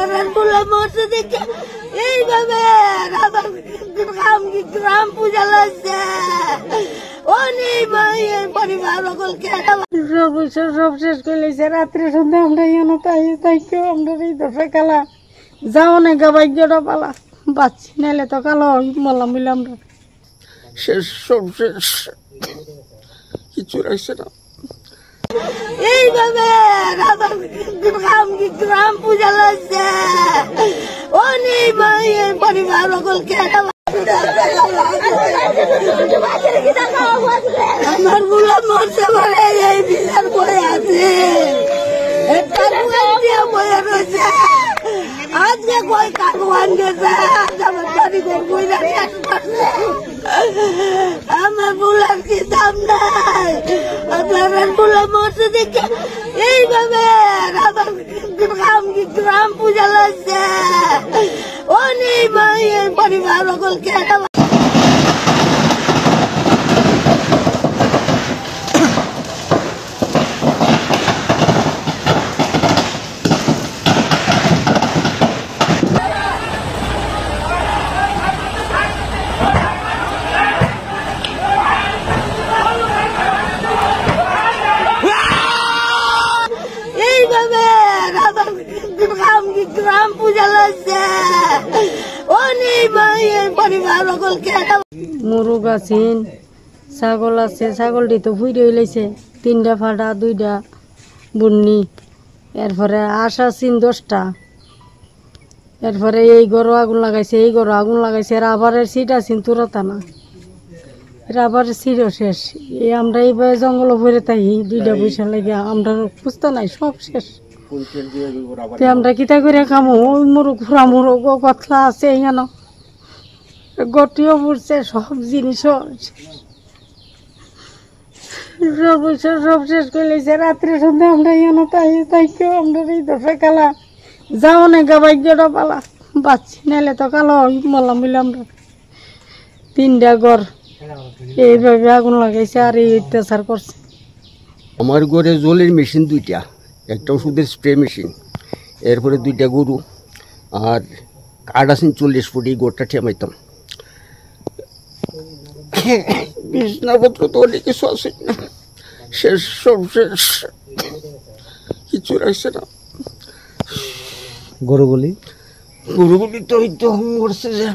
আপনার বলে মরছে দেখে এইভাবে আমার গ্রাম পূজা লাগছে অনেক পরিবার সব শেষ করলেছে রাত্রে সন্ধ্যা আমরা তাই কেউ আমরা এই দশা কালা যাও না গাবাইটা পালা বাচ্চি নাইলে তো কালো মরলাম বলে আমরা শেষ সব শেষ কিছু রাখছে না এইভাবে আমার গ্রাম পূজা লাগছে অনেক পরিবার আমার গুলো মরছে বলে এই বিচার করে আছে বয়ে রয়েছে আজকে কই কাকুয়ান গেছে আমার বাড়ি কই আমার বুলার কি দাম নাই আপনার বুলা মরছে দেখে এইভাবে আমার গ্রাম পূজা লাগছে অনেক পরিবার গ্রাম পূজা লাগছে অনেক পরিবার মুরগ আছেন ছাগল আছে ছাগলটি তো ফুইরে হইলেছে 3টা ফাটা 2টা বুন্নি এরপরে আশ আছেন 10টা এরপরে এই গরু আগুন লাগাইছে এই গরু আগুন লাগাইছে রাবারের সিট আছেন তুরতানা রাবারের সিটও শেষ এই আমরা এইভাবে জঙ্গল ভরে তাই 2টা পয়সা লাগে আমরা খুঁজতে নাই সব শেষ আমরা কিতা করে খামো ওই মুরগ ঘোরা মুরগ কতলা আছে এখানে গটিও পড়ছে সব জিনিসও সব শেষ করলেছে রাত্রে সন্ধ্যা আমরা এখানে তাই কেউ আমরা এই দশা কালা যাও না গাবাইটা পালা বাচ্চি নাইলে তো কালো মরলাম বলে আমরা 3টা ঘর এইভাবে আগুন লাগাইছে আর এই অত্যাচার করছে আমার ঘরে জলের মেশিন 2টা একটা ওষুধের স্প্রে মেশিন এরপরে 2টা গরু আর কাঠ আছেন 40 ফুট এই গোড়টা ঠেমাইতাম বিছনাপত্র তো অনেক কিছু আছে না শেষ সব শেষ কিছু রাখছে না গরুগুলি তো মরছে যে